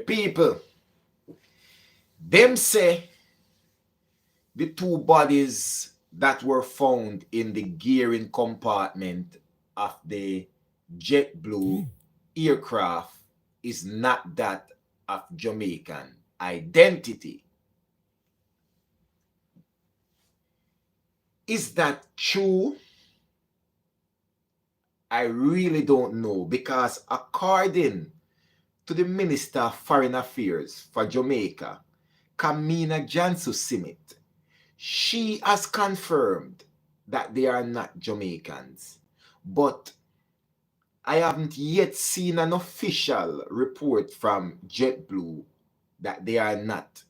people, them say the two bodies that were found in the gearing compartment of the Jetblue aircraft is not that of Jamaican identity. Is that true? I really don't know, because according to the Minister of Foreign Affairs for Jamaica, KAMINA Jansu-Simit, she has confirmed that they are not Jamaicans. But I haven't yet seen an official report from Jetblue that they are not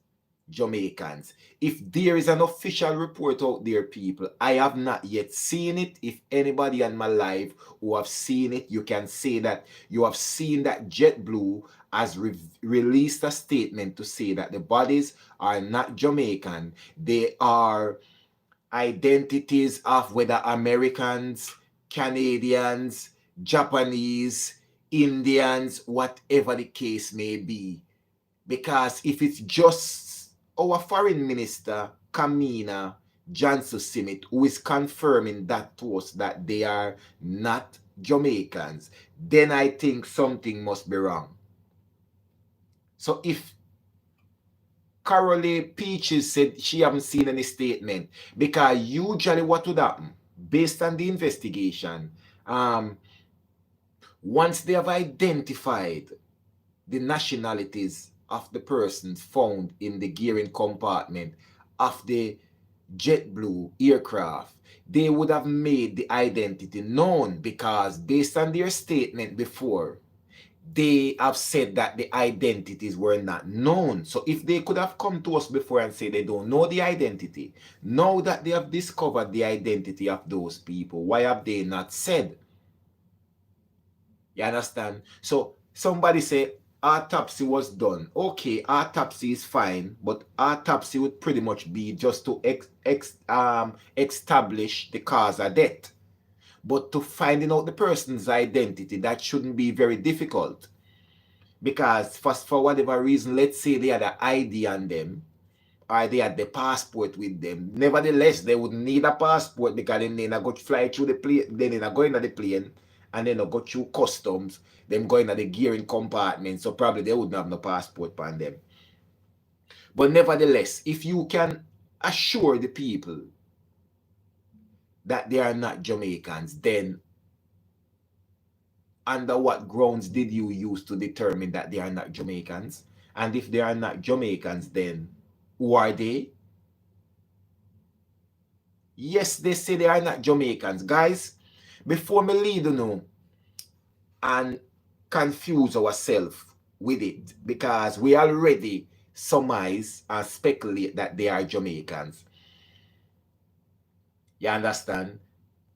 Jamaicans. If there is an official report out there, people, I have not yet seen it. If anybody on my live who have seen it, you can say that you have seen that Jetblue has released a statement to say that the bodies are not Jamaican. They are identities of whether Americans, Canadians, Japanese, Indians, whatever the case may be. Because if it's just our foreign minister, KAMINA Jansu-Simit, who is confirming that to us that they are not Jamaicans, then I think something must be wrong. So if Carolee Peaches said she haven't seen any statement, because usually what would happen, based on the investigation, once they have identified the nationalities of the persons found in the gearing compartment of the Jetblue aircraft, they would have made the identity known, because based on their statement before, they have said that the identities were not known. So if they could have come to us before and say they don't know the identity, now that they have discovered the identity of those people, why have they not said? You understand? So somebody say autopsy was done. Okay, autopsy is fine, but autopsy would pretty much be just to establish the cause of death. But to finding out the person's identity, that shouldn't be very difficult. Because for whatever reason, let's say they had an ID on them, or they had the passport with them. Nevertheless, they would need a passport, because then they go fly through the plane, then they go into the plane, and then they go through customs, them going into the gearing compartment, so probably they wouldn't have no passport on them. But nevertheless, if you can assure the people that they are not Jamaicans, then under what grounds did you use to determine that they are not Jamaicans? And if they are not Jamaicans, then who are they? Yes, they say they are not Jamaicans. Guys, before me lead you know and confuse ourselves with it, because we already surmise and speculate that they are Jamaicans. You understand?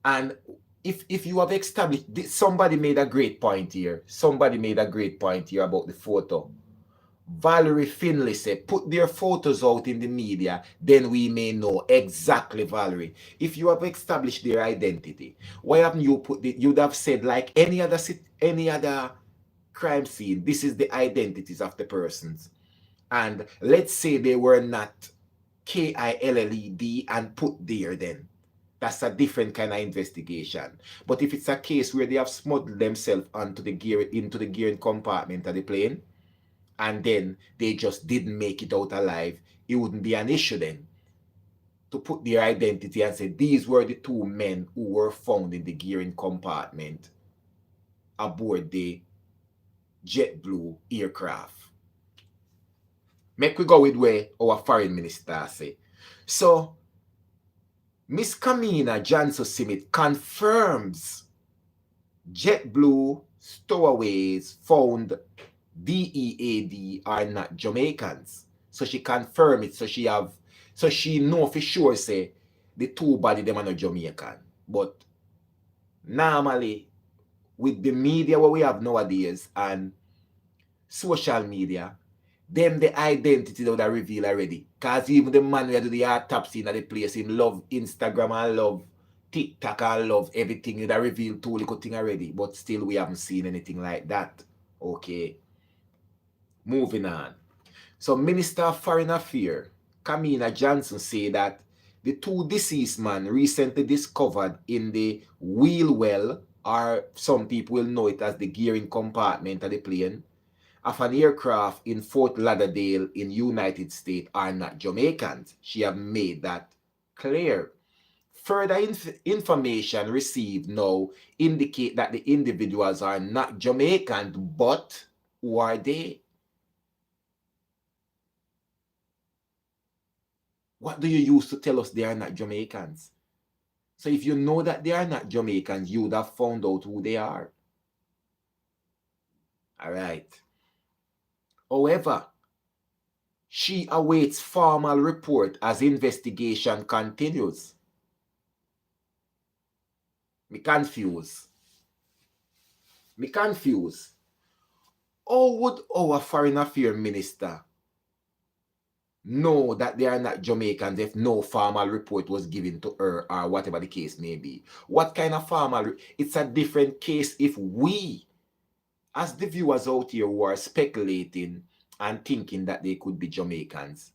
And if you have established, somebody made a great point here. Somebody made a great point here about the photo. Valerie Finley said, put their photos out in the media, then we may know. Exactly, Valerie. If you have established their identity, why haven't you put it? You'd have said, like any other crime scene, this is the identities of the persons. And let's say they were not KILLED and put there then. That's a different kind of investigation. But if it's a case where they have smuggled themselves into the gearing compartment of the plane, and then they just didn't make it out alive, it wouldn't be an issue then to put their identity and say these were the two men who were found in the gearing compartment aboard the Jetblue aircraft. Make we go with where our foreign minister say. So Miss KAMINA Jansu-Simit confirms Jetblue stowaways found DEAD are not Jamaicans. So she confirmed it. So she know for sure say the two body them are not Jamaican. But normally with the media what we have nowadays and social media, them the identity that would have revealed already. Because even the man who do the autopsy in the place, him love Instagram and love TikTok and love everything that revealed two little thing already. But still we haven't seen anything like that. Okay. Moving on. So Minister of Foreign Affairs, KAMINA Johnson, say that the two deceased men recently discovered in the wheel well, or some people will know it as the gearing compartment of the plane, of an aircraft in Fort Lauderdale in United States are not Jamaicans. She have made that clear. Further information received now indicate that the individuals are not Jamaican, but who are they? What do you use to tell us they are not Jamaicans? So if you know that they are not Jamaicans, you would have found out who they are. All right. However, she awaits formal report as investigation continues. Me confused. How would our foreign affairs minister know that they are not Jamaicans if no formal report was given to her, or whatever the case may be? What kind of formal? It's a different case if we, as the viewers out here who are speculating and thinking that they could be Jamaicans,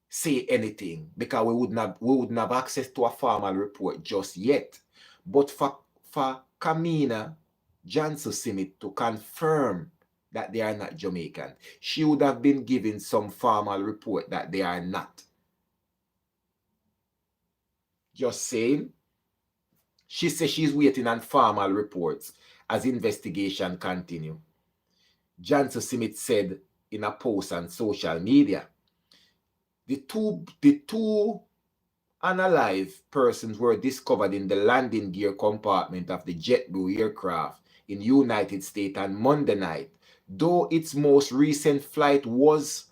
say anything, because we wouldn't have access to a formal report just yet. But for KAMINA Johnson to confirm that they are not Jamaican, she would have been given some formal report that they are not. Just saying. She says she's waiting on formal reports as investigation continue. Johnson said in a post on social media. The two unalive persons were discovered in the landing gear compartment of the Jetblue aircraft in United States on Monday night, though its most recent flight was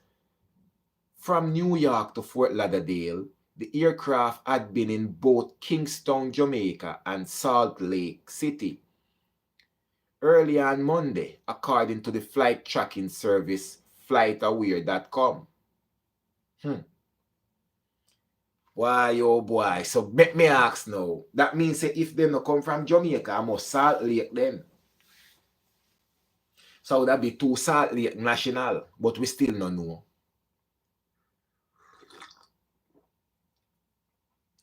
from New York to Fort Lauderdale. The aircraft had been in both Kingston, Jamaica and Salt Lake City early on Monday, according to the flight tracking service FlightAware.com. Why, oh boy. So make me ask now. That means that if they not come from Jamaica, I must Salt Lake then. So that be two Salt Lake national, but we still don't know.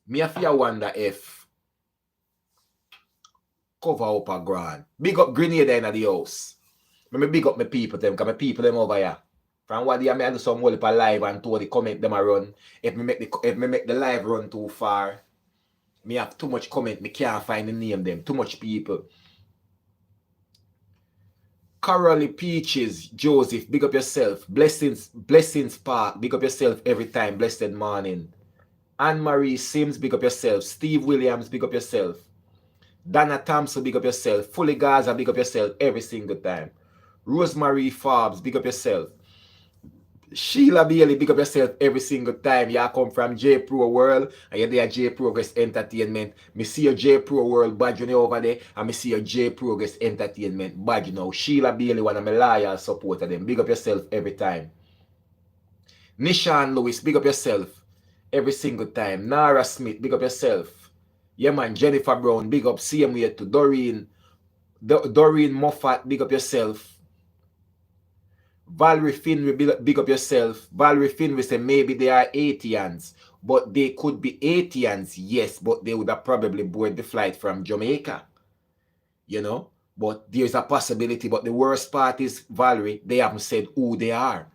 Me have to wonder if cover up a grand. Big up Grenada in the house. Me big up my people them, because my people them over here. From what day I do some whole live and to the comment them a run. If me make the live run too far, me have too much comment, me can't find the name them. Too much people. Coralie Peaches, Joseph, big up yourself. Blessings Park, big up yourself every time. Blessed morning. Anne-Marie Sims, big up yourself. Steve Williams, big up yourself. Donna Thompson, big up yourself. Fully Gaza, big up yourself every single time. Rosemary Forbes, big up yourself. Sheila Bailey, big up yourself every single time. You come from J Pro World and you're there J Progress Entertainment. Me see your J Pro World badge over there and me see your J Progress Entertainment badge now. Sheila Bailey, one of my loyal supporter them. Big up yourself every time. Nishan Lewis, big up yourself every single time. Nara Smith, big up yourself. Yeah man, Jennifer Brown, big up. Same way to Doreen Moffat, big up yourself. Valerie Finley, big up yourself. Valerie Finley say maybe they are Haitians, but they could be Haitians, yes, but they would have probably boarded the flight from Jamaica, you know. But there's a possibility. But the worst part is, Valerie, they haven't said who they are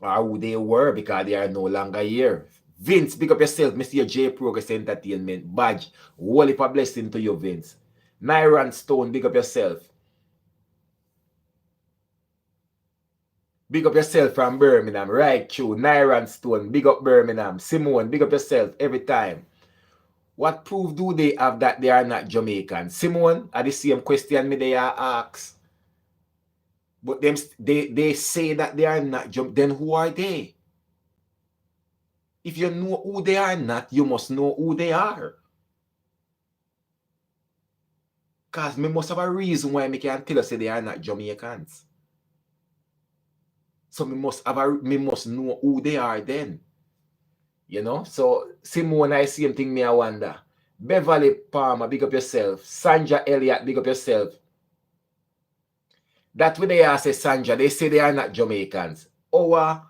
or who they were, because they are no longer here. Vince, big up yourself. Mr. J Progress Entertainment badge. Holy for blessing to you, Vince. Nyron Stone, big up yourself. Big up yourself from Birmingham. Right, true. Nyron Stone, big up Birmingham. Simone, big up yourself every time. What proof do they have that they are not Jamaican? Simone, are the same question me they are asked. But they say that they are not Jamaican. Then who are they? If you know who they are not, you must know who they are. Because me must have a reason why me can tell us they are not Jamaicans. So me must know who they are then. You know? So Simone, I same thing me I wonder. Beverly Palmer, big up yourself. Sandra Elliott, big up yourself. That what they say, Sandra, they say they are not Jamaicans. Our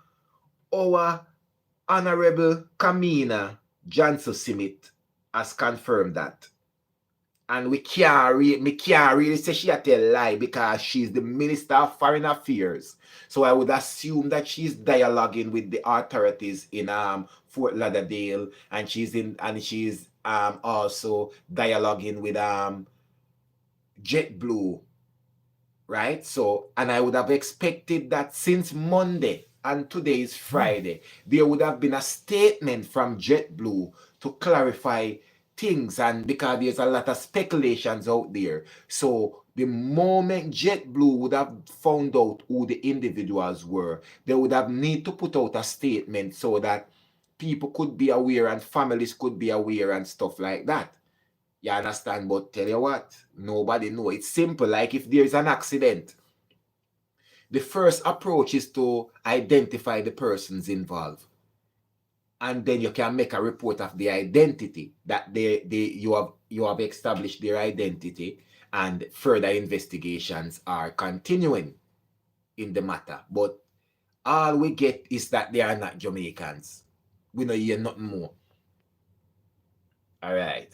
Honorable KAMINA Johnson Simit has confirmed that. And me can't really say she a tell lie because she's the Minister of Foreign Affairs. So I would assume that she's dialoguing with the authorities in Fort Lauderdale, and she's also dialoguing with Jetblue, right? So, and I would have expected that since Monday and today is Friday, there would have been a statement from Jetblue to clarify things, and because there's a lot of speculations out there. So the moment Jetblue would have found out who the individuals were, they would have need to put out a statement so that people could be aware and families could be aware and stuff like that. You understand? But tell you what, nobody know. It's simple. Like if there's an accident, the first approach is to identify the persons involved. And then you can make a report of the identity that you have established their identity, and further investigations are continuing in the matter. But all we get is that they are not Jamaicans. We don't hear nothing more. All right.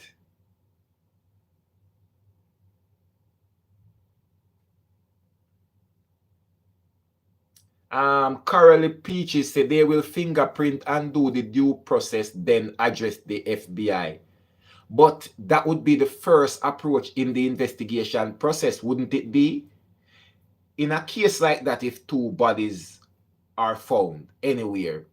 Currently Peaches said they will fingerprint and do the due process, then address the FBI. But that would be the first approach in the investigation process, wouldn't it be? In a case like that, if two bodies are found anywhere,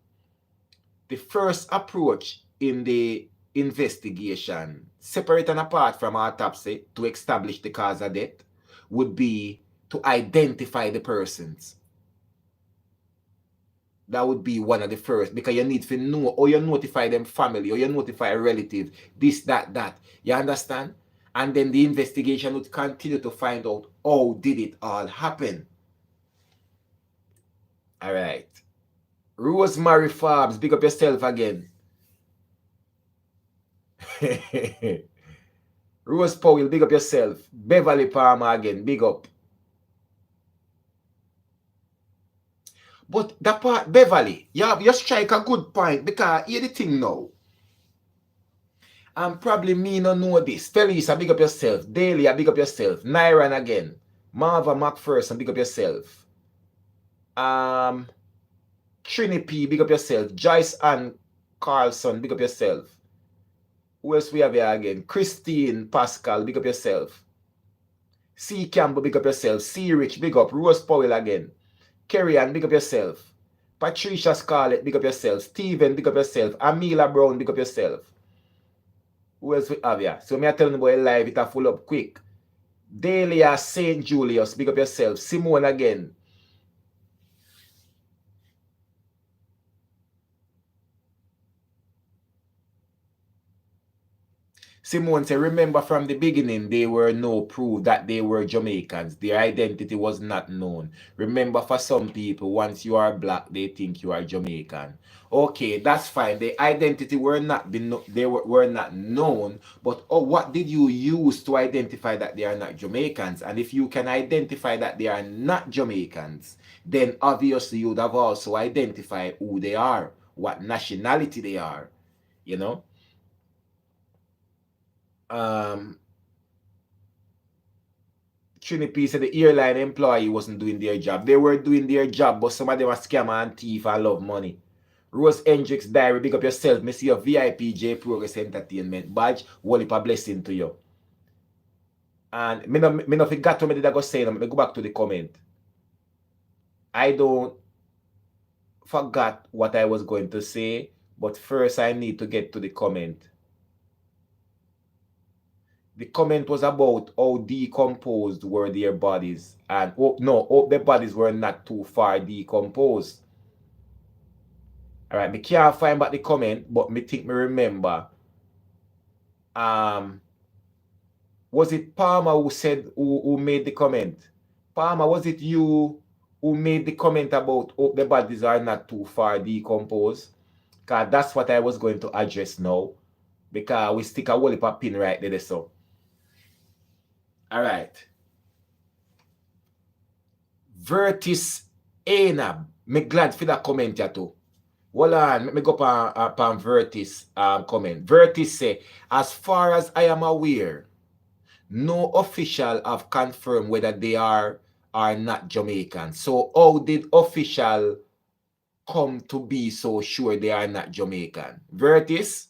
the first approach in the investigation, separate and apart from autopsy to establish the cause of death, would be to identify the persons. That would be one of the first, because you need to know, or you notify them family, or you notify a relative, this, that. You understand? And then the investigation would continue to find out how did it all happen. All right. Rosemary Farbs, big up yourself again. Rose Powell, big up yourself. Beverly Palmer again, big up. But that part, Beverly, you strike a good point, because here's the thing now. And probably me no know this. Felisa, big up yourself. Dalia, big up yourself. Nyran again. Marva McPherson, big up yourself. Trini P, big up yourself. Joyce Ann Carlson, big up yourself. Who else we have here again? Christine Pascal, big up yourself. C Campbell, big up yourself. C Rich, big up. Rose Powell again. Kerry Ann, big up yourself. Patricia Scarlett, big up yourself. Steven, big up yourself. Amila Brown, big up yourself. Who else we have here? So me I tell you about live, it a full up quick. Delia St. Julius, big up yourself. Simone again. Simone said, remember from the beginning, there were no proof that they were Jamaicans. Their identity was not known. Remember, for some people, once you are black, they think you are Jamaican. Okay, that's fine. The identity were not known, but what did you use to identify that they are not Jamaicans? And if you can identify that they are not Jamaicans, then obviously you would have also identified who they are, what nationality they are, you know? Trini P said the airline employee wasn't doing their job. They were doing their job, but some of them are scammer and thief and love money. Rose Hendricks Diary, big up yourself. Me see your VIP J Progress Entertainment badge. Wally a blessing to you. And me no forgot what me did I go say. Me go back to the comment. I don't forgot what I was going to say, but first I need to get to the comment. The comment was about how decomposed were their bodies, and their bodies were not too far decomposed. All right, me can't find back the comment, but me think me remember. Was it Palmer who said who made the comment? Palmer, was it you who made the comment about the bodies are not too far decomposed? Because that's what I was going to address now. Because we stick a whole heap of pin right there, so. All right. Vertis Anab. Me glad for that comment ya too. Hold on, let me go upon Vertis comment. Vertis say, as far as I am aware, no official have confirmed whether they are or not Jamaican. So how did official come to be so sure they are not Jamaican? Vertis,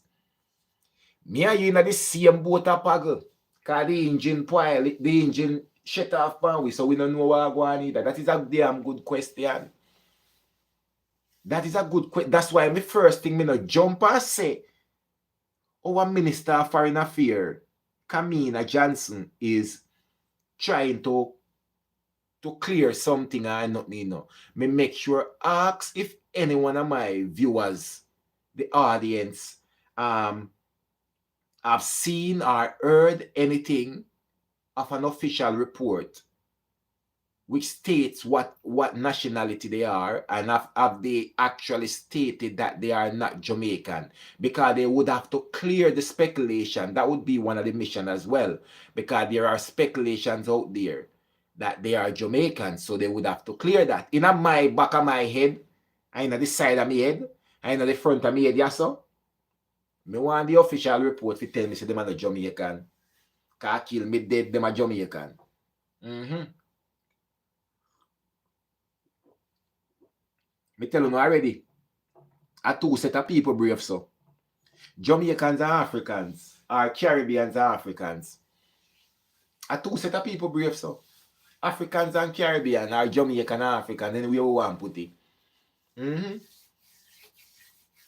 me and you in the same boat a paddle. Cause the engine spoil, the engine shut off pan we, so we don't know what going on either. That is a damn good question. That is a good question. That's why my first thing me no jump and say, our Minister of Foreign Affairs, KAMINA Johnson, is trying to clear something I not know. Me make sure ask if any one of my viewers, the audience, have seen or heard anything of an official report which states what nationality they are, and have they actually stated that they are not Jamaican, because they would have to clear the speculation. That would be one of the mission as well, because there are speculations out there that they are Jamaicans, so they would have to clear that. In my back of my head, and in the side of my head, and in the front of my head, yeah, so me want the official report to tell me say them are not Jamaican. Cause kill me dead, them are Jamaican. Me tell you already, a two set of people brave so. Jamaicans and Africans, or Caribbeans and Africans. A two set of people brave so. Africans and Caribbean, or Jamaican and African, then we want put it.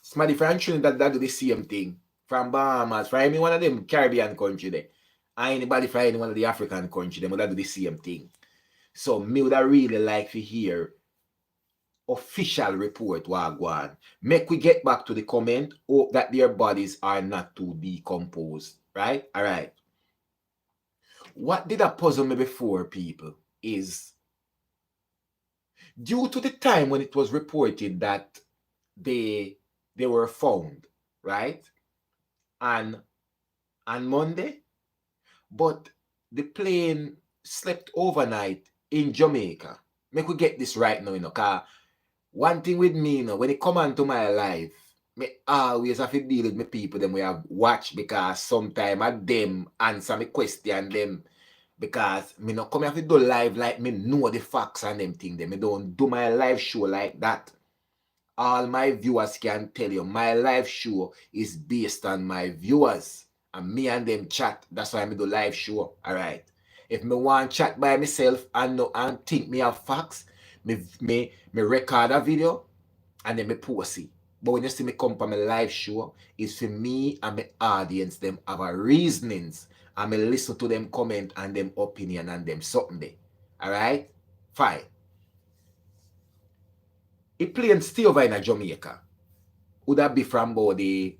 Somebody from Trinidad that do the same thing. From Bahamas, from any one of them Caribbean country there. And anybody from any one of the African country, they would do the same thing. So me would really like to hear official report wagwan. Make we get back to the comment. Hope that their bodies are not too decomposed. Right? All right. What did that puzzle me before, people, is due to the time when it was reported that they were found, right? And on Monday, but the plane slept overnight in Jamaica. Make we get this right now, cause one thing with me, when it come onto my life, me always have to deal with my people them we have watch, because sometimes I them answer me question them, because me not come here to do live like me know the facts and them thing them. Me don't do my live show like that. All my viewers can tell you my live show is based on my viewers, and me and them chat. That's why I do live show. All right. If me want chat by myself and think me have facts, me record a video and then me post it. But when you see me come for my live show, it's for me and my audience them have a reasonings, and me listen to them comment and them opinion and them something there. All right? Fine. It plane stay over in Jamaica. Would that be from about the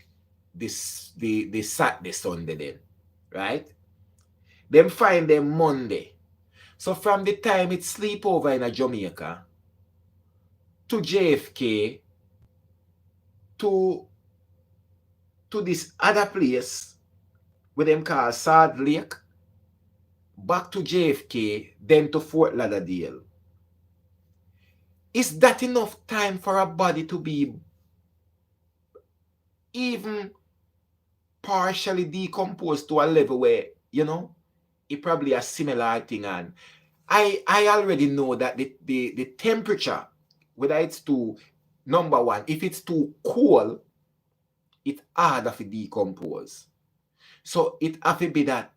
Saturday, Sunday then, right? Them find them Monday. So from the time it sleep over in Jamaica to JFK to this other place where them call Salt Lake, back to JFK, then to Fort Lauderdale. Is that enough time for a body to be even partially decomposed to a level where, it probably a similar thing? And I already know that the temperature, whether it's too, number one, if it's too cold, it's harder to decompose. So it have to be that,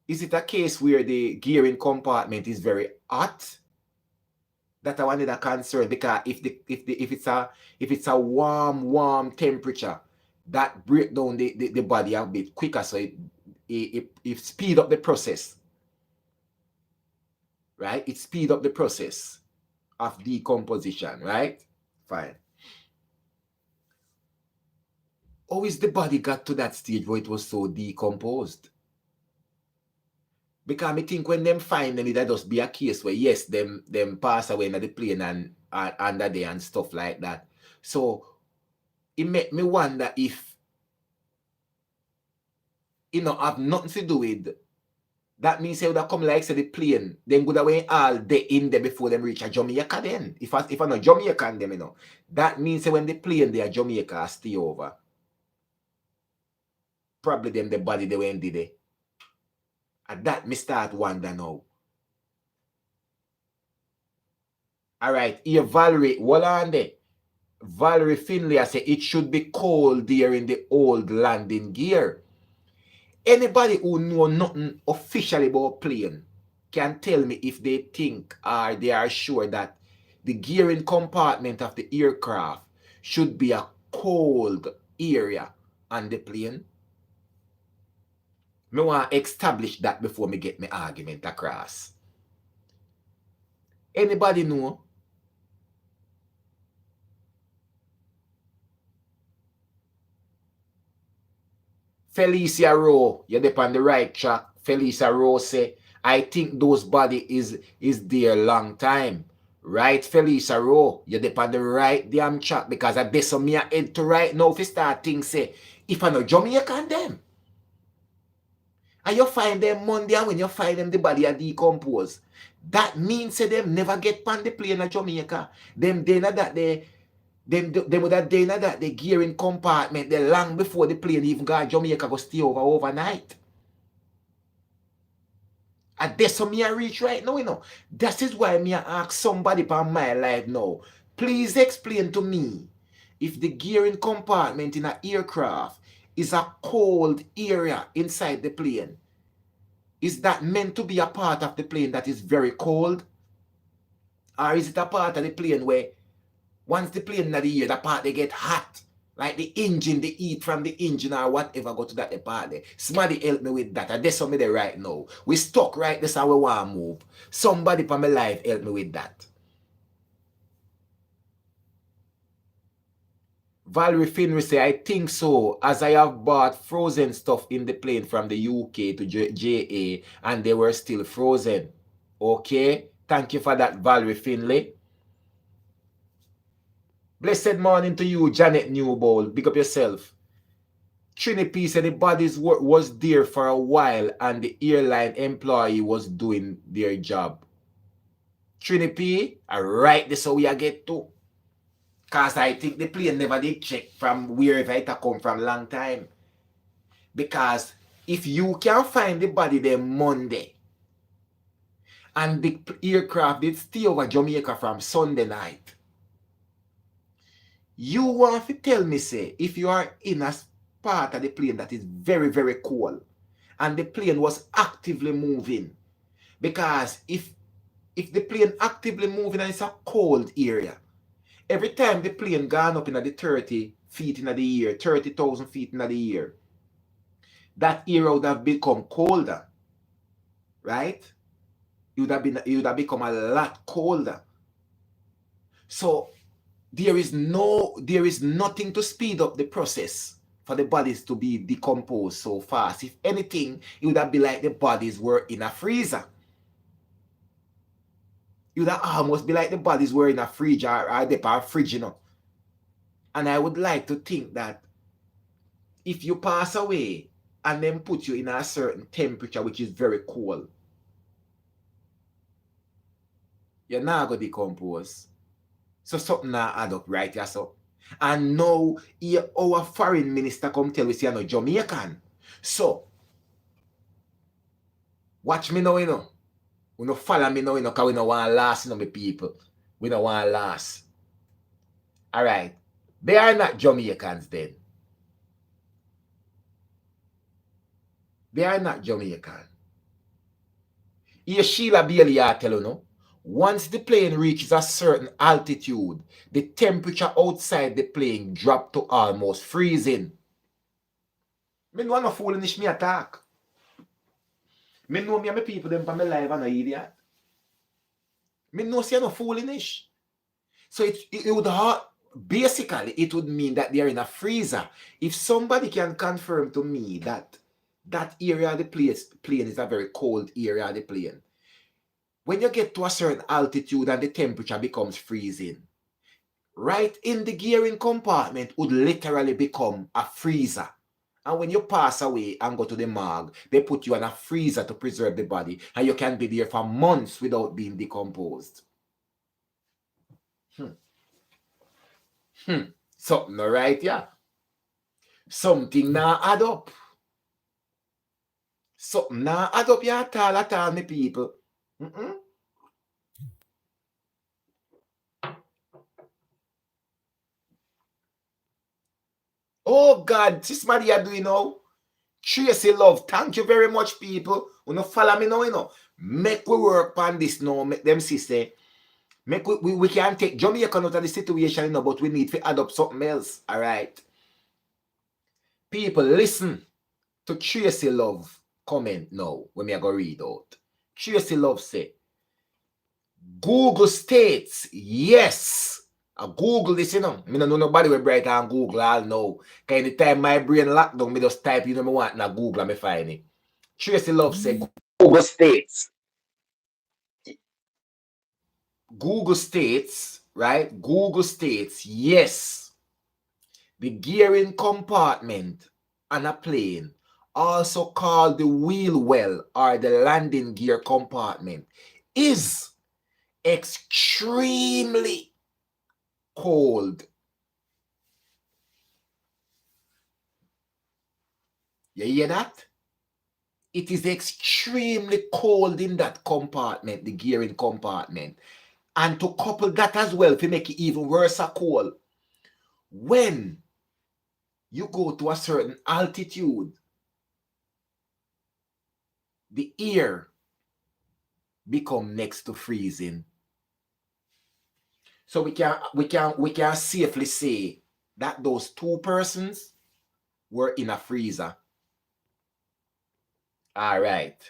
is it a case where the gearing compartment is very hot? That I wanted a concern, because if it's a warm temperature, that break down the body a bit quicker, so it speed up the process, right? It speed up the process of decomposition, right? Fine. How is the body got to that stage where it was so decomposed? Because I think when them find them, it just be a case where, yes, them pass away in the plane and under there and stuff like that. So it make me wonder if, have nothing to do with That means they would have come like say the plane, then would have went all day in there before them reach a Jamaica then. If I know Jamaican them, you know. That means that when the plane there Jamaica stay over. Probably them the body they went did it. And that me start wonder now. Alright, here Valerie, hold on there. Valerie Finley, I say it should be cold there in the old landing gear. Anybody who know nothing officially about plane can tell me if they think or they are sure that the gearing compartment of the aircraft should be a cold area on the plane. Me want to establish that before me get my argument across. Anybody know? Felicia Rowe, you're there on the right track. Felicia Rowe say, I think those body is there long time. Right, Felicia Rowe, you're there on the right damn track because I this on me head to right now if you start things say, if I know Jamaican them. And you find them Monday and when you find them the body are decomposed. That means say them never get on the plane in Jamaica. Them that they would have done that the gearing compartment the long before the plane even got Jamaica go stay over overnight. And that's what me I reach right now, you know. That is why me I ask somebody from my life now. Please explain to me if the gearing compartment in an aircraft is a cold area inside the plane. Is that meant to be a part of the plane that is very cold? Or is it a part of the plane where once the plane in the air, the part they get hot, like the engine, the heat from the engine or whatever go to that part there. Somebody help me with that. And that's what me there right now. We stuck right this how we want to move. Somebody from my life help me with that. Valerie Finry say, I think so, as I have bought frozen stuff in the plane from the UK to JA and they were still frozen. Okay, thank you for that, Valerie Finley. Blessed morning to you, Janet Newbold. Big up yourself. Trini P said the bodies was there for a while and the airline employee was doing their job. Trini P, alright, this is how we get to. Because I think the plane never did check from wherever it come from long time. Because if you can find the body there Monday and the aircraft did stay over Jamaica from Sunday night, you want to tell me, say, if you are in a part of the plane that is very, very cold and the plane was actively moving, because if the plane actively moving and it's a cold area, every time the plane gone up in the 30 feet in the air, 30,000 feet in the air, that area would have become colder, right? It would have become a lot colder. So there is nothing to speed up the process for the bodies to be decomposed so fast. If anything, it would have been like the bodies were in a freezer. It would have almost be like the bodies were in a fridge or the fridge, you know. And I would like to think that if you pass away and then put you in a certain temperature which is very cold, you're not going to decompose. So something not add up, right? Yeah, so. And now our foreign minister come tell us you're no Jamaican. So watch me now, you know. We don't follow me now, you know, because we don't want to last, you know, my people. We don't want to last. Alright. They are not Jamaicans then. They are not Jamaican. Here Sheila Bailey I tell you, no. Once the plane reaches a certain altitude, the temperature outside the plane drops to almost freezing. Me know no foolish me attack. Me know me and my people them from my life and no idiot. Me know say no foolish. So it would basically it would mean that they are in a freezer. If somebody can confirm to me that that area of the plane is a very cold area of the plane, when you get to a certain altitude and the temperature becomes freezing, right in the gearing compartment would literally become a freezer. And when you pass away and go to the morgue, they put you in a freezer to preserve the body, and you can be there for months without being decomposed. Something all right, yeah. Something now add up. Something now add up, yeah, at all, me people. Oh God, this man you doing now. Tracy Love, thank you very much, people. You know, follow me now, you know. Make we work on this now. Make them see say, make we can take Jamaica out of the situation, you know, but we need to add up something else. All right. People, listen to Tracy Love comment now when me I go read out. Tracy Love say, Google states, yes. I Google this, you know. Me no know nobody will bright on Google, I'll know. Cause anytime my brain locked down, me just type, you know, me want na Google and me find it. Tracy Love say, Google states. Google states, right? Google states, yes. The gearing compartment on a plane, also called the wheel well or the landing gear compartment, is extremely cold. You hear that? It is extremely cold in that compartment, the gearing compartment. And to couple that as well, to make it even worse a cold, when you go to a certain altitude, the air become next to freezing. So we can safely say that those two persons were in a freezer. All right.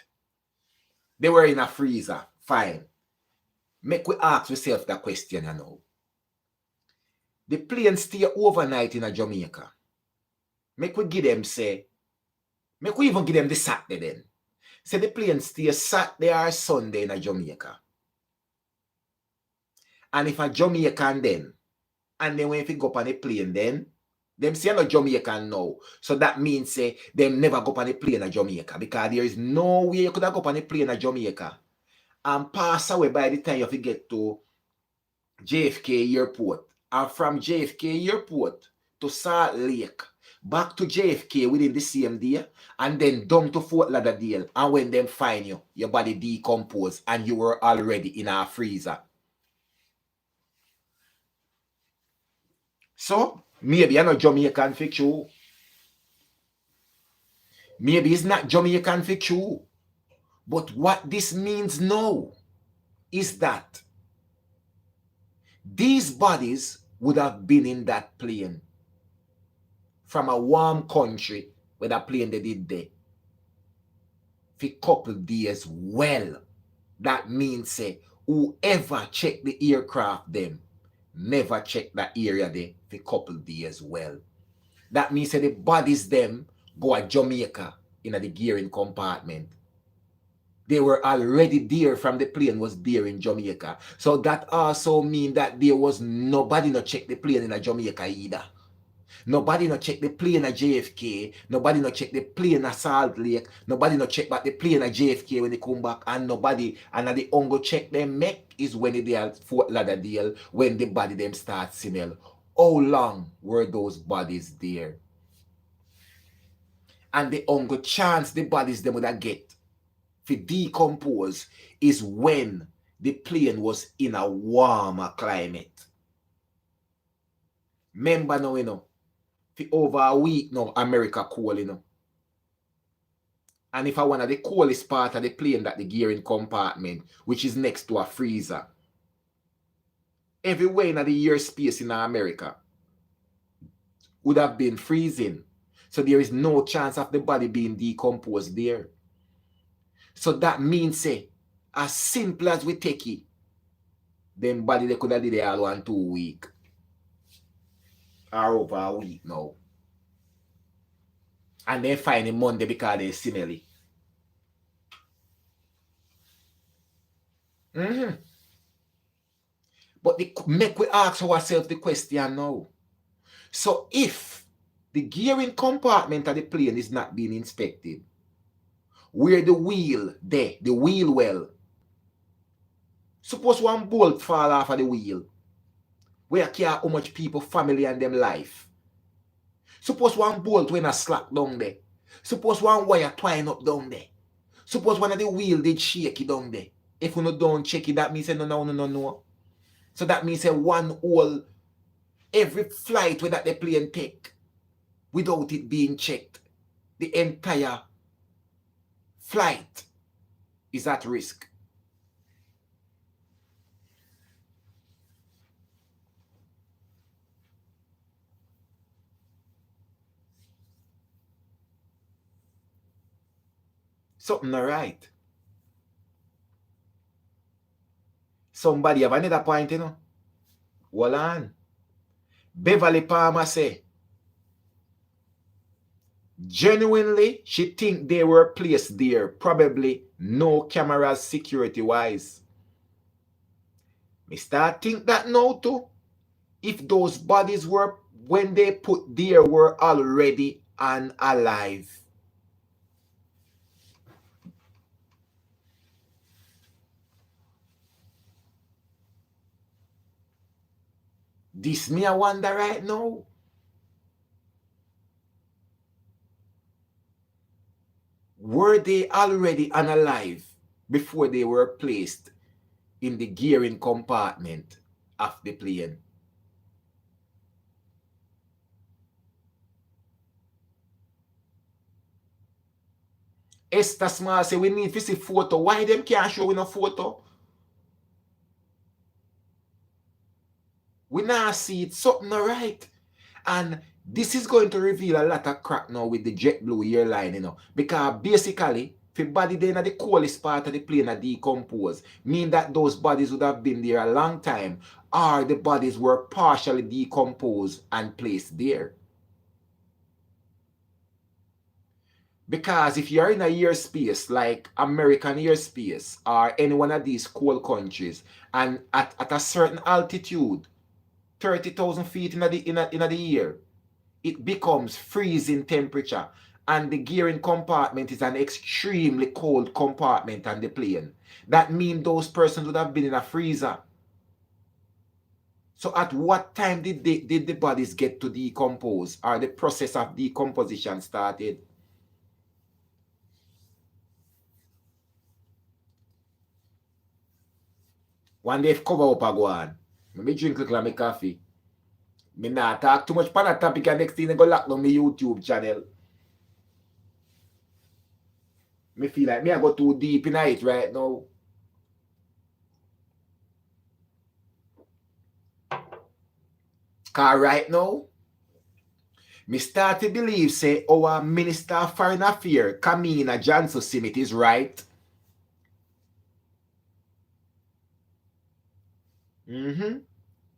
They were in a freezer. Fine. Make we ask ourselves that question now. The plane stay overnight in a Jamaica. Make we give them say, make we even give them the Saturday then. Say the plane stay Saturday or Sunday in a Jamaica. And if a Jamaican then, and then when if you go up on a plane then, them say no Jamaican now. So that means say them never go up on a plane in Jamaica, because there is no way you could have go up on a plane in Jamaica and pass away by the time you have to get to JFK Airport. And from JFK Airport to Salt Lake, back to JFK within the same day, and then down to Fort Lauderdale. And when them find you, your body decomposed and you were already in a freezer. So, maybe you're not Jamaican for you. Maybe it's not Jamaican for you. But what this means now is that these bodies would have been in that plane from a warm country where that plane they did there for a couple days well. That means say whoever check the aircraft them never check that area there for a couple days well. That means say the bodies them go to Jamaica in the gearing compartment. They were already there from the plane was there in Jamaica. So that also means that there was nobody not check the plane in Jamaica either. Nobody not check the plane at JFK. Nobody not check the plane at Salt Lake. Nobody not check back the plane at JFK when they come back. And nobody, and the only check them make is when they are at Fort Lauderdale, when the body them start smell. How long were those bodies there? And the only chance the bodies them would have get to decompose is when the plane was in a warmer climate. Remember now, you know, for over a week now, America cold, you know. And if I want the coldest part of the plane, that the gearing compartment, which is next to a freezer, everywhere in the year space in America would have been freezing. So there is no chance of the body being decomposed there. So that means, say, as simple as we take it, then body they could have did it all 1 2 weeks. Or over a week now. And then find it Monday because they smell it. But make we ask ourselves the question now. So if The gearing compartment of the plane is not being inspected. Where the wheel there, the wheel well. Suppose one bolt fall off of the wheel. Where care how much people, family and them life. Suppose one bolt when a slack down there. Suppose one wire twine up down there. Suppose one of the wheel did shake it down there. If you don't check it, that means no. So that means one whole, every flight where that the plane take, without it being checked, the entire flight is at risk. Something not right. Somebody have another point, you know. Hold on. Beverly Palmer say, genuinely, she think they were placed there. Probably no cameras security-wise. Me start think that now too. If those bodies were, when they put there, were already unalive. This me I wonder right now. Were they already unalive before they were placed in the gearing compartment of the plane? Esther Small say we need to see photo. Why them can't show in a photo? We now see it, something right. And this is going to reveal a lot of crack now with the Jetblue airline, you know. Because basically, if the body then at the coolest part of the plane are decomposed, mean that those bodies would have been there a long time, or the bodies were partially decomposed and placed there. Because if you're in a airspace like American airspace or any one of these cold countries, and at a certain altitude, 30,000 feet in the air, it becomes freezing temperature, and the gearing compartment is an extremely cold compartment on the plane. That means those persons would have been in a freezer. So at what time did the bodies get to decompose, or the process of decomposition started? One day if cover up a go on. Me drink little of my coffee. Me not talk too much on that topic, and next thing I go lock down my YouTube channel. Me feel like me I go too deep in it right now. Cause right now, me start to believe say our Minister of Foreign Affairs, KAMINA Johnson Simit, is right.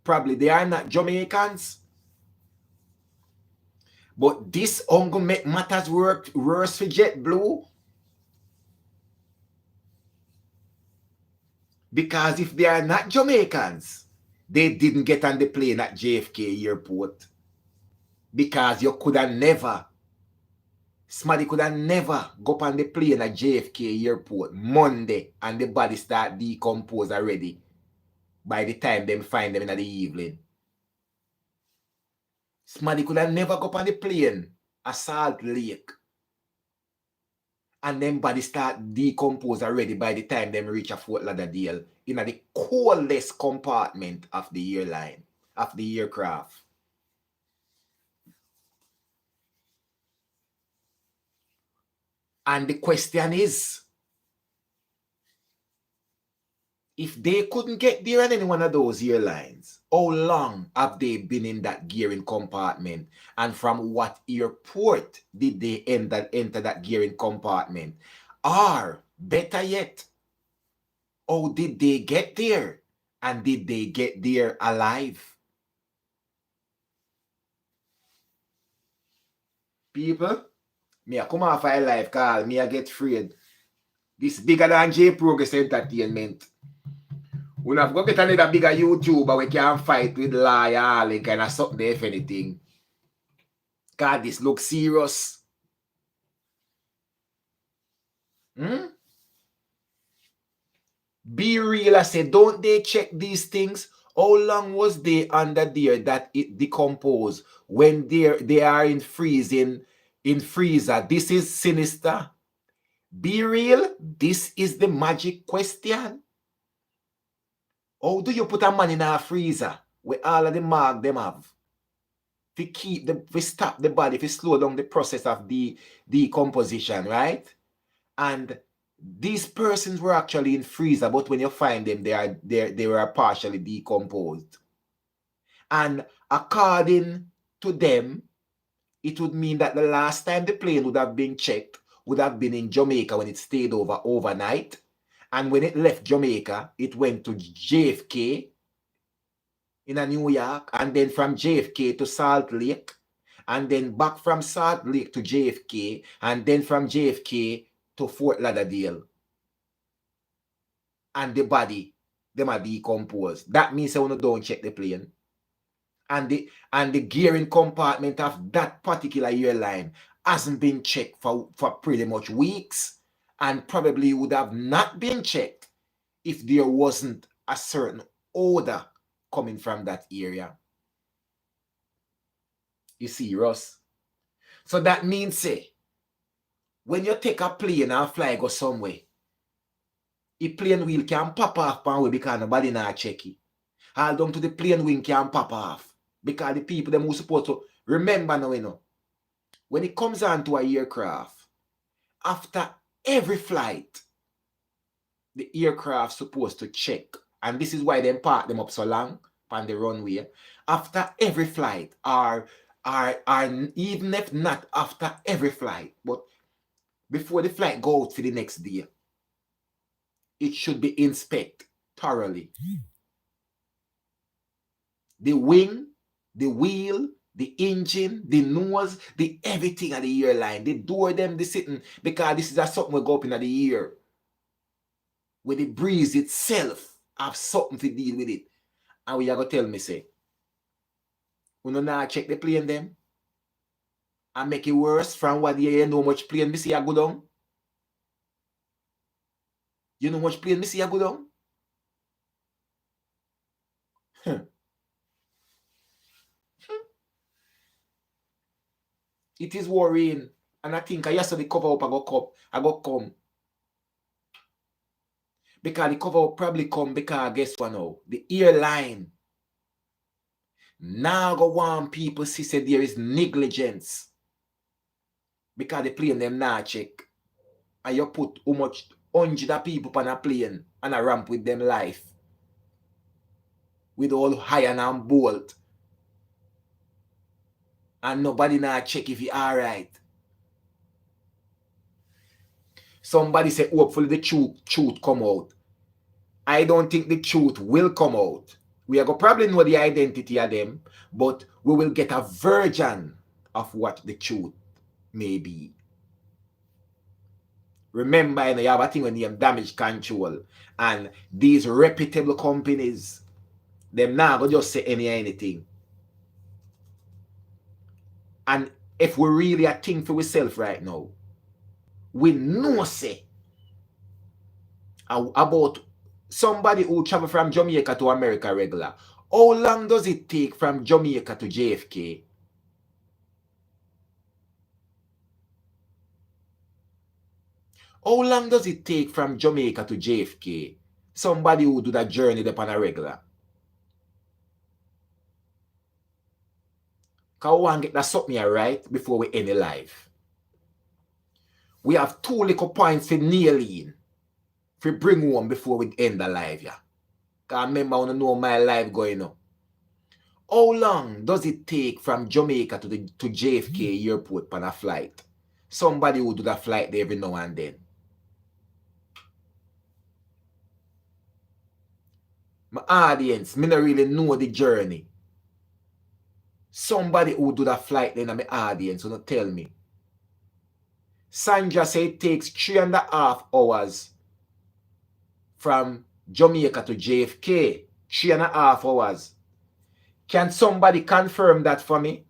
Probably they are not Jamaicans. But this only make matters worse for Jetblue. Because if they are not Jamaicans, they didn't get on the plane at JFK airport. Because you could have never, somebody could have never go on the plane at JFK airport Monday and the body start decompose already by the time them find them in the evening. Somebody could have never go on the plane at Salt Lake and them body start decompose already by the time them reach a Fort Lauderdale in the coldest compartment of the airline, of the aircraft. And the question is, if they couldn't get there on any one of those airlines, how long have they been in that gearing compartment? And from what airport did they enter that gearing compartment? Or, better yet, how did they get there? And did they get there alive? People, me I come off a live call, me I get afraid. This bigger than J Progress Entertainment. We have got get another bigger YouTuber we can fight with liar and kind of something if anything. God, this looks serious. Be real, I say, don't they check these things? How long was they under there that it decomposed when they are in freezer? This is sinister. Be real. This is the magic question. How do you put a man in a freezer with all of the mark them have? To stop the body, to slow down the process of the decomposition, right? And these persons were actually in freezer, but when you find them, they were partially decomposed. And according to them, it would mean that the last time the plane would have been checked would have been in Jamaica when it stayed overnight. And when it left Jamaica, it went to JFK in New York, and then from JFK to Salt Lake, and then back from Salt Lake to JFK, and then from JFK to Fort Lauderdale. And the body, them are decomposed. That means I want to don't check the plane. And the gearing compartment of that particular airline hasn't been checked for pretty much weeks, and probably would have not been checked if there wasn't a certain odor coming from that area. You see, Ross? So that means, say, when you take a plane and fly go somewhere, the plane wheel can pop off pan way because nobody not check it. All down to the plane wing can pop off. Because the people them who supposed to remember now, you know, when it comes on to a aircraft, after every flight, the aircraft supposed to check. And this is why they park them up so long on the runway. After every flight, or even if not after every flight, but before the flight go out for the next day, it should be inspected thoroughly. The wing, the wheel, the engine, the nose, the everything of the airline, the door them, the sitting, because this is a something we go up in the air. Where the breeze itself have something to deal with it. And we are going to tell me, say, we don't now check the plane them and make it worse from what you know much plane me see I go down. You know much plane me see I go down? It is worrying. And I think I yesterday cover up, I go come. Because the cover up probably come because guess what now? The airline now go want people see say there is negligence. Because the plane them now check. And you put how much 100 people on a plane and a ramp with them life. With all iron and bolt. And nobody now check if you alright. Somebody say hopefully the truth come out. I don't think the truth will come out. We are going to probably know the identity of them, but we will get a version of what the truth may be. Remember, you have a thing when you have damage control, and these reputable companies, them now go just say anything. And if we really are thinking for ourselves right now, we know say about somebody who travel from Jamaica to America regular. How long does it take from Jamaica to JFK? How long does it take from Jamaica to JFK? Somebody who do that journey upon a regular. Because we want to get that something here right before we end the live. We have 2 little points for nailing. For bring home before we end the live, yeah. Because remember, I want to know my live going on. How long does it take from Jamaica to JFK airport on a flight? Somebody who do that flight there every now and then. My audience, me not really know the journey. Somebody who do that flight then, my audience, will not tell me. Sandra said it takes 3.5 hours from Jamaica to JFK. 3.5 hours. Can somebody confirm that for me?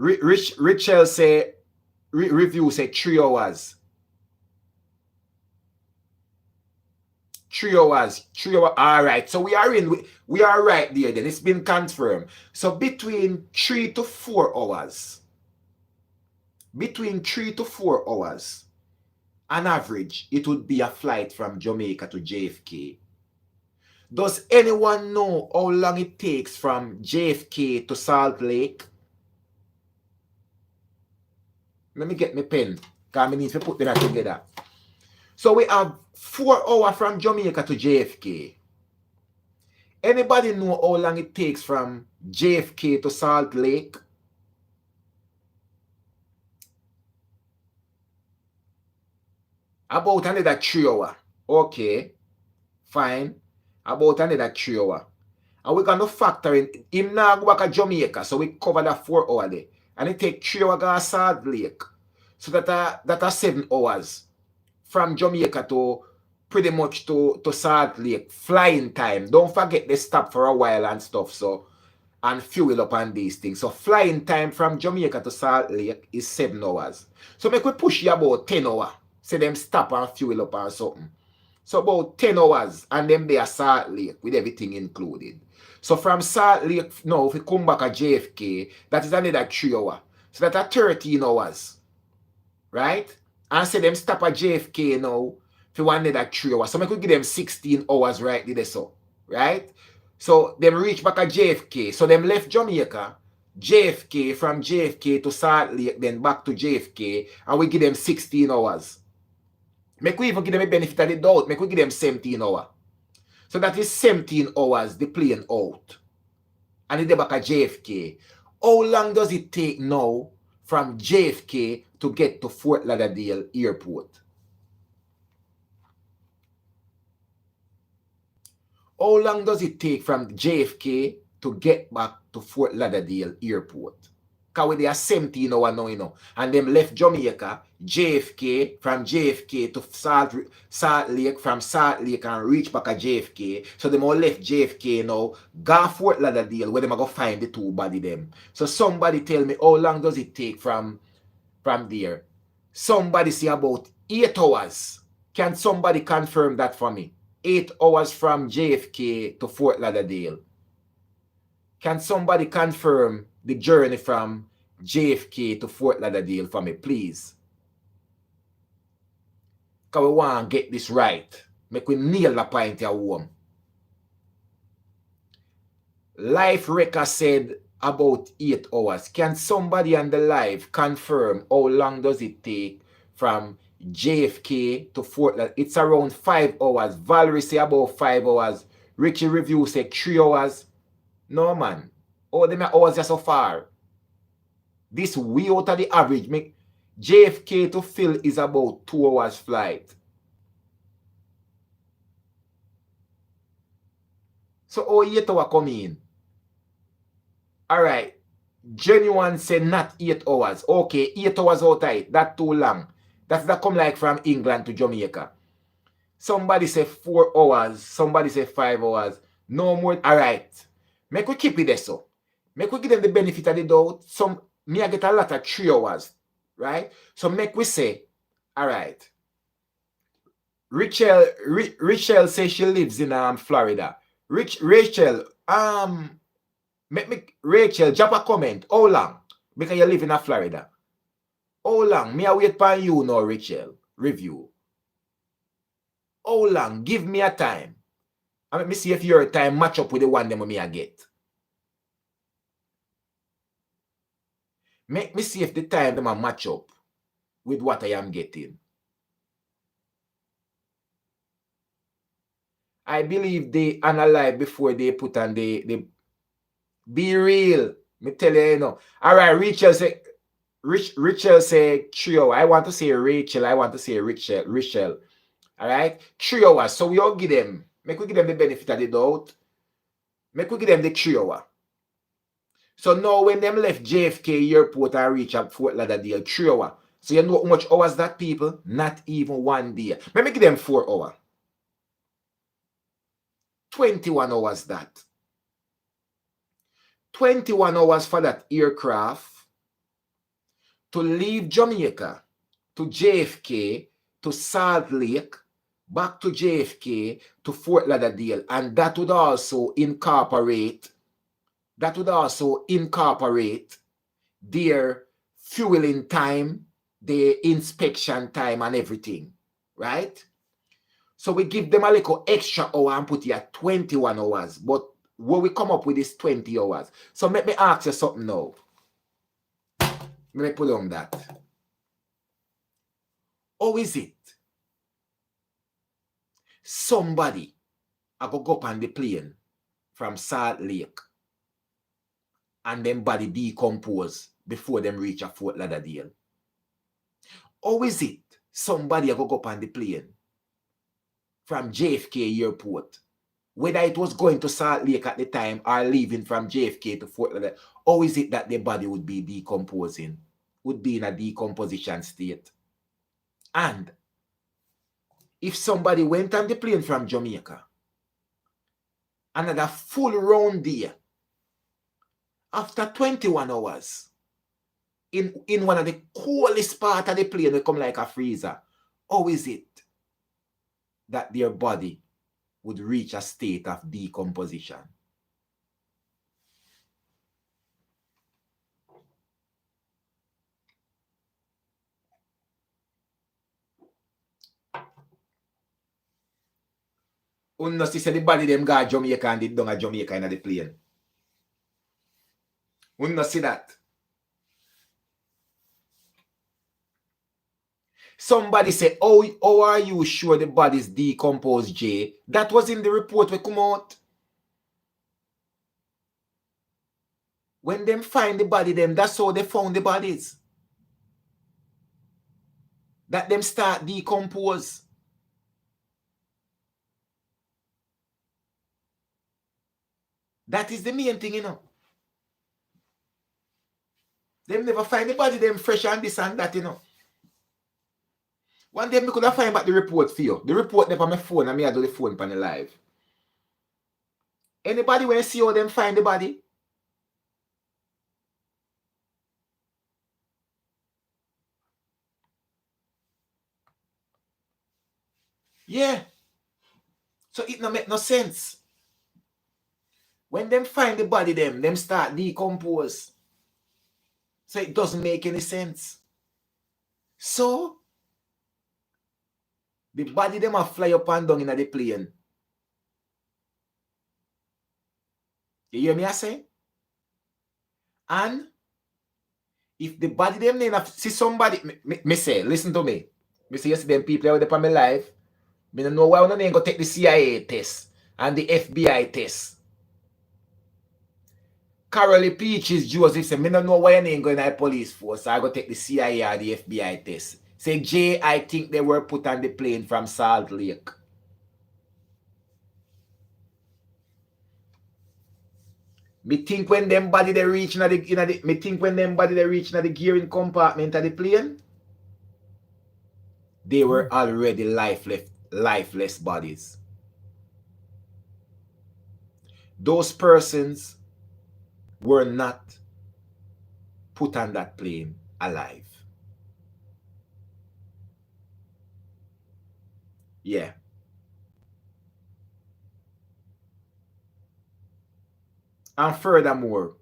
Richel say, review say 3 hours. 3 hours. 3 hours. All right. So we are right there then. It's been confirmed. So between 3 to 4 hours. Between 3 to 4 hours. On average, it would be a flight from Jamaica to JFK. Does anyone know how long it takes from JFK to Salt Lake? Let me get my pen, because I need to put them together. So we have 4 hours from Jamaica to JFK. Anybody know how long it takes from JFK to Salt Lake? About another 3 hours. Okay, fine. About another 3 hours. And we're going to factor in, him now go back to Jamaica, so we cover that 4 hours there. And it take 3 hours to Salt Lake. So that are 7 hours from Jamaica to pretty much to Salt Lake. Flying time. Don't forget they stop for a while and stuff. So, and fuel up on these things. So flying time from Jamaica to Salt Lake is 7 hours. So make we push you about 10 hours. Say them stop and fuel up or something. So about 10 hours and then they are Salt Lake with everything included. So from Salt Lake, now if we come back at JFK, that is another 3 hours. So that are 13 hours. Right? And say them stop at JFK now for one another 3 hours. So we could give them 16 hours right there. So, right? So them reach back at JFK. So them left Jamaica, JFK, from JFK to Salt Lake, then back to JFK, and we give them 16 hours. Make we even give them a benefit of the doubt. Make we give them 17 hours. So that is 17 hours the plane out. And they're back at JFK. How long does it take now from JFK to get to Fort Lauderdale Airport? How long does it take from JFK to get back to Fort Lauderdale Airport? Because they are 17 hours now, you know. And them left Jamaica, JFK, from JFK to Salt Lake, from Salt Lake and reach back at JFK. So them all left JFK now, go Fort Lauderdale, where them are going to find the 2 body them. So somebody tell me how long does it take from there? Somebody say about 8 hours. Can somebody confirm that for me? 8 hours from JFK to Fort Lauderdale. Can somebody confirm the journey from JFK to Fort Lauderdale for me, please? Because we want to get this right. Make we nail the point at home. Life Wrecker said about 8 hours. Can somebody on the live confirm how long does it take from JFK to Fort Lauderdale? It's around 5 hours. Valerie say about 5 hours. Richie Review say 3 hours. No, man. Oh, them hours are so far. This way out of the average. Make JFK to Phil is about 2 hours flight. So, oh, 8 hours come in. All right. Genuine said not 8 hours. Okay, 8 hours out of it. That's too long. That come like from England to Jamaica. Somebody say 4 hours. Somebody say 5 hours. No more. All right. Make we keep it there so. Make we give them the benefit of the doubt. Me I get a lot of 3 hours. Right? So make we say, all right. Rachel says she lives in Florida. Rachel, Rachel, drop a comment. How long? Because you live in Florida. How long? Me I wait for you now, Rachel. Review. How long? Give me a time. And let me see if your time match up with the one them me I get. Make me see if the time them match up with what I am getting. I believe they analyze before they put on the be real. Me tell you, you know. All right, Rachel say 3 hours. I want to say Rachel. I want to say Rachel. All right, 3 hours. So we all give them. Make we give them the benefit of the doubt. Make we give them the 3 hours. So now when them left JFK airport and reach up Fort Lauderdale, 3 hours. So you know how much hours that, people? Not even 1 day. Let me give them 4 hours. 21 hours that. 21 hours for that aircraft to leave Jamaica to JFK to Salt Lake, back to JFK to Fort Lauderdale, and that would also incorporate their fueling time, their inspection time, and everything, right? So we give them a little extra hour and put here 21 hours, but what we come up with is 20 hours. So let me ask you something now. Let me pull on that. How is it somebody I go up on the plane from Salt Lake and them body decompose before them reach a Fort Lauderdale? How is it somebody I go up on the plane from JFK airport, whether it was going to Salt Lake at the time or leaving from JFK to Fort Lauderdale, how is it that their body would be decomposing, would be in a decomposition state? And if somebody went on the plane from Jamaica, another full round day, after 21 hours, in one of the coolest part of the plane, they come like a freezer, how is it that their body would reach a state of decomposition? Unno see the body them got Jamaica and did down a Jamaica in the plane. Unno see that. Somebody say, how are you sure the body's decomposed, Jay? That was in the report we come out. When them find the body, them, that's how they found the bodies. That them start decompose. That is the main thing, you know. Them never find the body, them fresh and this and that, you know. One day, me could have find back the report for you. The report there on my phone, and me I do the phone on the live. Anybody when you see how them find the body? Yeah. So it no make no sense. When them find the body, them start decompose. So it doesn't make any sense. So the body them a fly up and down in the plane. You hear me I say? And if the body them then see somebody, me say, listen to me. Me say yesterday them people out there on my live. Me don't know why one ain't go take the CIA test and the FBI test. Carolee Peaches Joseph said, me don't know why you ain't going to the police force. So I go take the CIA or the FBI test. Say, Jay, I think they were put on the plane from Salt Lake. Me think when them body they reach in the gearing compartment of the plane, they were already lifeless bodies. Those persons were not put on that plane alive. Yeah. And furthermore,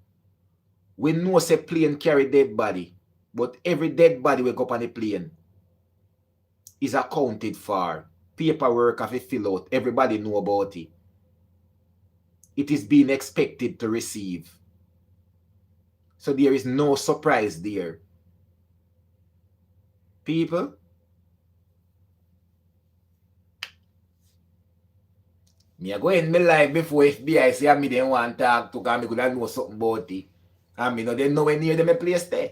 we know say plane carry dead body, but every dead body we go up on the plane is accounted for. Paperwork have to fill out. Everybody know about it. It is being expected to receive. So there is no surprise there. People, me I go in my life before FBI say me they want to talk to because me could have know something about it. And me know they nowhere near them a place there.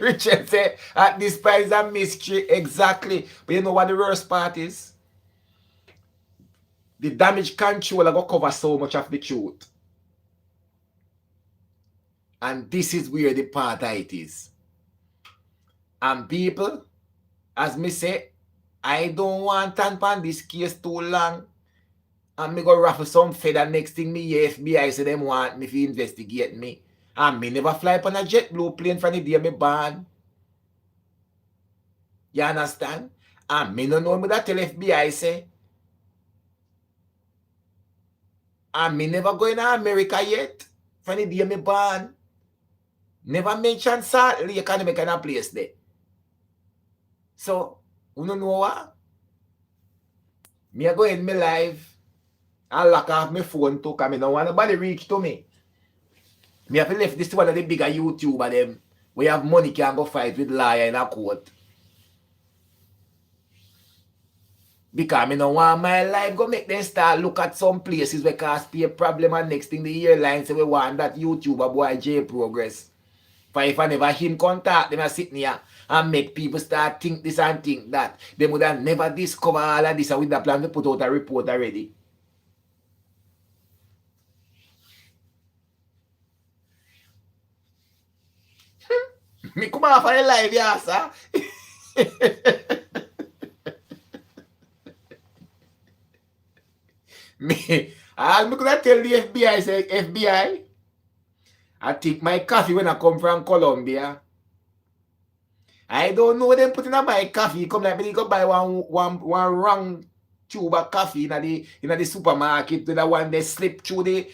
Richard said, at this price is a mystery. Exactly. But you know what the worst part is? The damage control are going to cover so much of the truth. And this is where the part it is. And people, as me say, I don't want to pan this case too long. And me go raffle some feather. Next thing me hear FBI say them want me to investigate me. And me never fly on a Jetblue plane from the day me born. You understand? And me no know me that tell FBI say. And me never go in America yet. From the day me born. Never mention Salt Lake and me kind of place there. So, you know what? Me a go in my live and lock off my phone too, because I don't want nobody reach to me. Me have to left this to one of the bigger YouTuber them. We have money can go fight with liar in a court. Because I don't want my life go make them start look at some places where cause be a problem, and next thing the airline say we want that YouTuber boy J Progress. For if I never him contact them, I sit here and make people start think this and think that. They would have never discover all of this and with the plan to put out a report already. Me come off of the live, yeah, sir. me gonna tell the FBI, say, FBI, I take my coffee when I come from Colombia. I don't know them putting in my coffee. Come like me go buy one wrong tube of coffee in the supermarket. The one they slip through the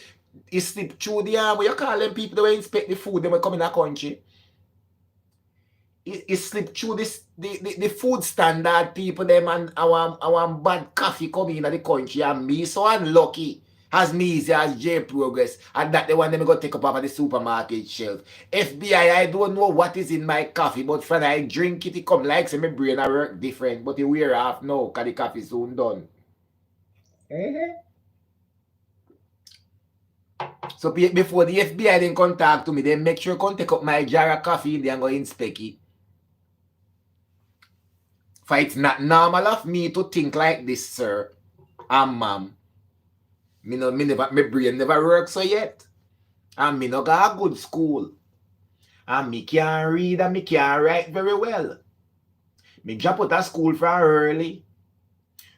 what you call them people that will inspect the food, they will come in a country. It slip through the food standard people them, and our bad coffee coming in the country, and me so unlucky as me easy as J Progress, and that the one them go take up off of the supermarket shelf. FBI, I don't know what is in my coffee, but when I drink it, it come like say my brain I work different, but it wear off now because the coffee soon done. So before the FBI then contact to me, they make sure come take up my jar of coffee and they go inspect it. For it's not normal of me to think like this, sir and ma'am. My brain never work so yet. And me no got a good school. And me can't read and me can't write very well. Me drop out of school from early.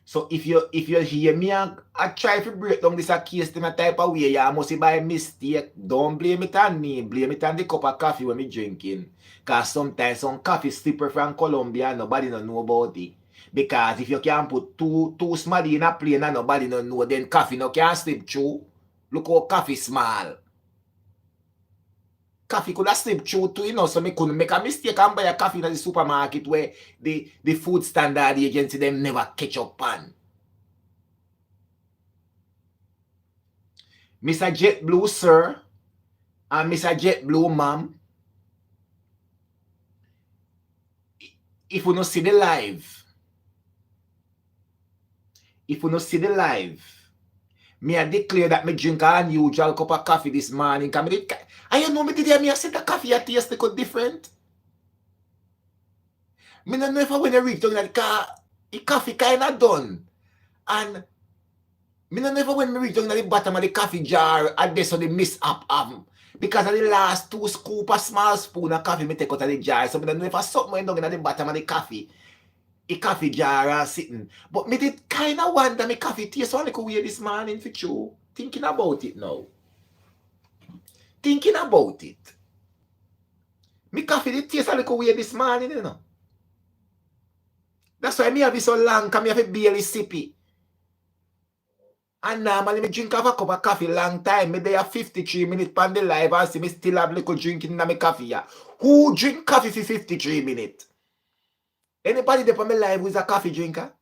So if you hear me I try to break down this case in a type of way, you must say by mistake. Don't blame it on me. Blame it on the cup of coffee when me drinking. Because sometimes some coffee slipper from Colombia and nobody don't know about it. Because if you can put two small in a plane and nobody don't know, then coffee no can slip through. Look how coffee small. Coffee could have slipped through too, you know, so me couldn't make a mistake and buy a coffee in the supermarket where the food standard agency them never catch up on. Mr. Jetblue, sir, and Mr. Jetblue, ma'am, if you not see the live, me I declare that me drink an unusual cup of coffee this morning. And you know me today, me I said the coffee a taste different. Me don't know if I when I reach down the coffee kind of done. And me don't know if when me reach down at the bottom of the coffee jar, and this on the mishap because of the last 2 scoop of small spoon of coffee me take out of the jar. So me don't know if I something went down at the bottom of the coffee jar sitting. But me did kind of wonder me coffee taste so like weird this morning for you. Thinking about it now. Thinking about it. Me coffee did taste a little weird this morning, you know. That's why me have it so long, because me have to barely sip it. And normally me drink have a cup of coffee long time. Me there 53 minutes on the live and see me still have little drinking in my coffee. Yeah. Who drink coffee for 53 minutes? Anybody there on my live who is a coffee drinker?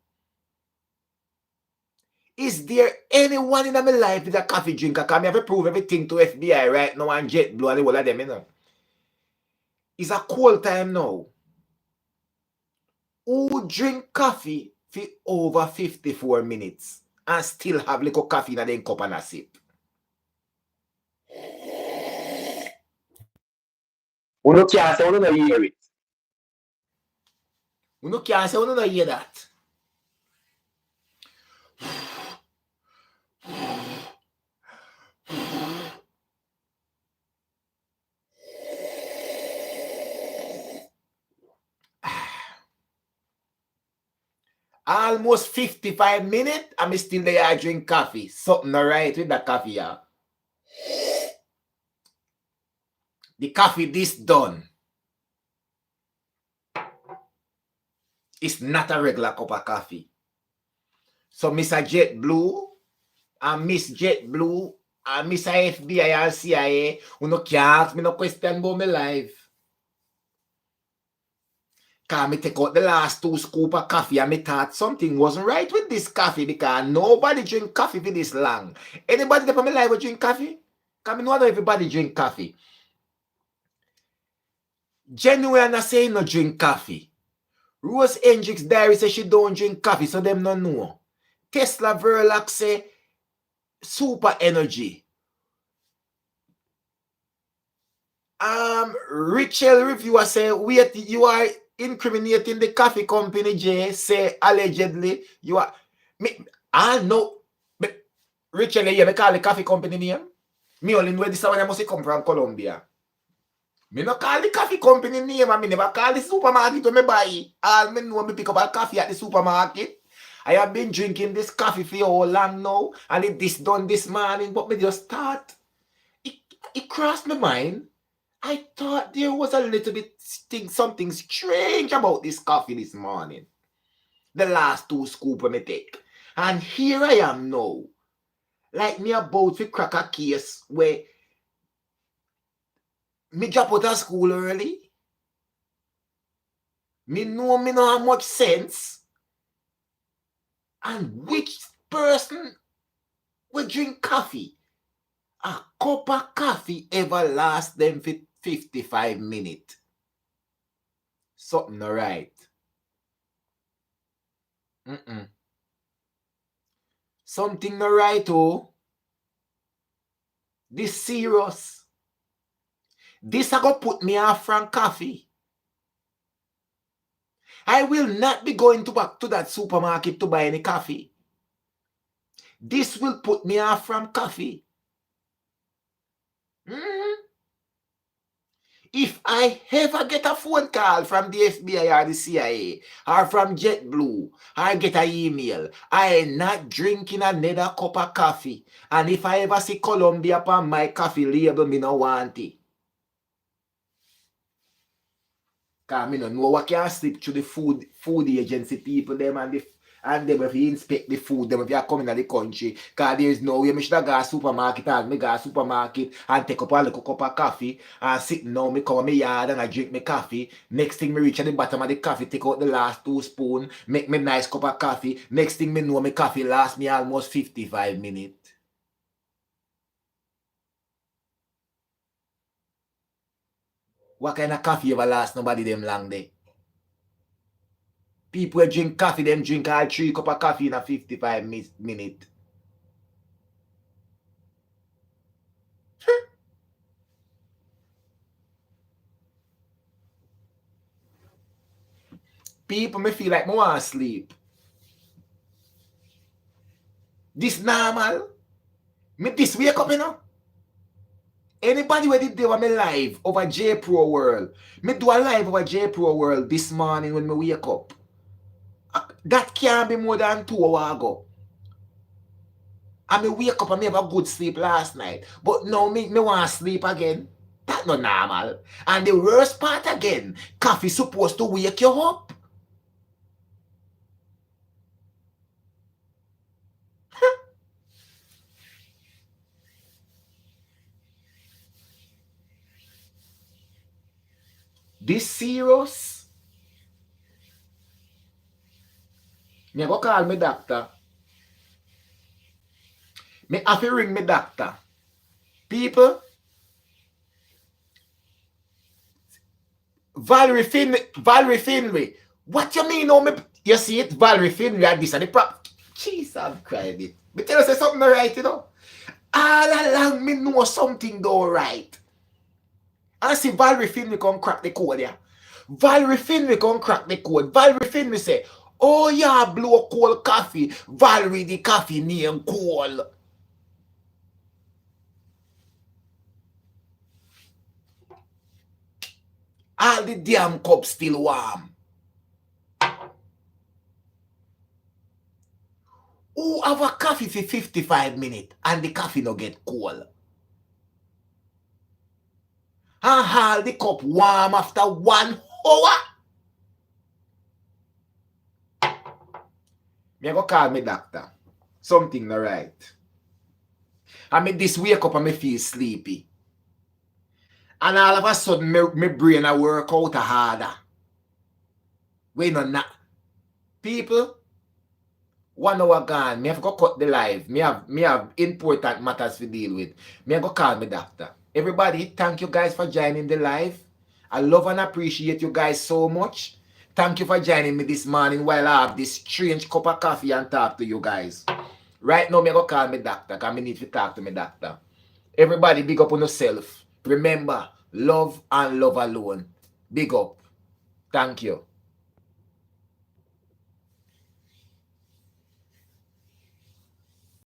Is there anyone in my life who is a coffee drinker? Because I have to prove everything to FBI right now and Jetblue and the whole of them, you know. It's a cold time now. Who drink coffee for over 54 minutes and still have little coffee in their cup and a sip? You can't say you don't hear it. You can't say you don't hear that. Almost 55 minutes, I'm still there drink coffee. Something not right with that coffee, yeah. The coffee this done. It's not a regular cup of coffee. So Mr. Jetblue and Miss Jetblue and Mr. FBI and CIA, who no can't ask me no question about my life. Because me take out the last 2 scoops of coffee and me thought something wasn't right with this coffee because nobody drink coffee for this long. Anybody that in my life will drink coffee? Because I know everybody drink coffee. Genuine say no drink coffee. Rose Hendricks Diary say she don't drink coffee, so them no know. Tesla Verlac say super energy. Richel Reviewer say, wait, you are incriminating the coffee company, Jay. Say allegedly you are. I know. Richel, yeah, me call the coffee company name. Me only know this one must come from Colombia. Me no call the coffee company name, and me never call the supermarket when me buy. All me know me pick up a coffee at the supermarket. I have been drinking this coffee for how long now, and it this done this morning, but me just start. It crossed my mind. I thought there was a little bit something strange about this coffee this morning. The last 2 scoops me take. And here I am now. Like me about to crack a case where me drop out of school early. Me know me no have much sense. And which person will drink coffee? A cup of coffee ever last them for 55 minutes. Something not right. Something not right, oh. This serious. This a go put me off from coffee. I will not be going back to that supermarket to buy any coffee. This will put me off from coffee. If I ever get a phone call from the FBI or the CIA or from Jetblue or get an email, I am not drinking another cup of coffee. And if I ever see Colombia upon my coffee label, me no want it. Because I don't know what can slip to the food agency people them and them if you inspect the food, them if you are coming to the country. Because there is no way I should have got a supermarket and me go a supermarket and take up a little cup of coffee and sit now, me come in my yard and I drink my coffee. Next thing me reach at the bottom of the coffee, take out the last 2 spoons, make me nice cup of coffee. Next thing me know, my coffee last me almost 55 minutes. What kind of coffee ever last nobody them long day? People who drink coffee, them drink all 3 cups of coffee in a 55 minutes. People me feel like I want to sleep. This normal. Me this wake up, you know. Anybody who did do my live over J Pro World. Me do a live over J Pro World this morning when me wake up. That can't be more than 2 hours ago. And me wake up and me have a good sleep last night. But now me want to sleep again. That's not normal. And the worst part again, coffee supposed to wake you up. This serious? Me go call me doctor. Me have to ring me doctor. People, Valerie Finley. What you mean? No, you see it? Valerie Finley and this and the prop. Jeez, I'm crying it. But tell us something right, you know. All along me know something though right. I see Valerie Finley come crack the code there. Valerie Finley come crack the code. Valerie Finley say, oh yeah, blow cold coffee. Valerie the coffee name cold. All the damn cups still warm. Who have a coffee for 55 minutes and the coffee no get cold? And hold the cup warm after 1 hour? Me go call me doctor. Something not right. And me this wake up and me feel sleepy. And all of a sudden, my brain a work out harder. We no not. People, 1 hour gone. Me have to cut the live. Me have important matters to deal with. Me go call me doctor. Everybody, thank you guys for joining the live. I love and appreciate you guys so much. Thank you for joining me this morning while I have this strange cup of coffee and talk to you guys. Right now, me go call me doctor because I need to talk to me doctor. Everybody, big up on yourself. Remember, love and love alone. Big up. Thank you.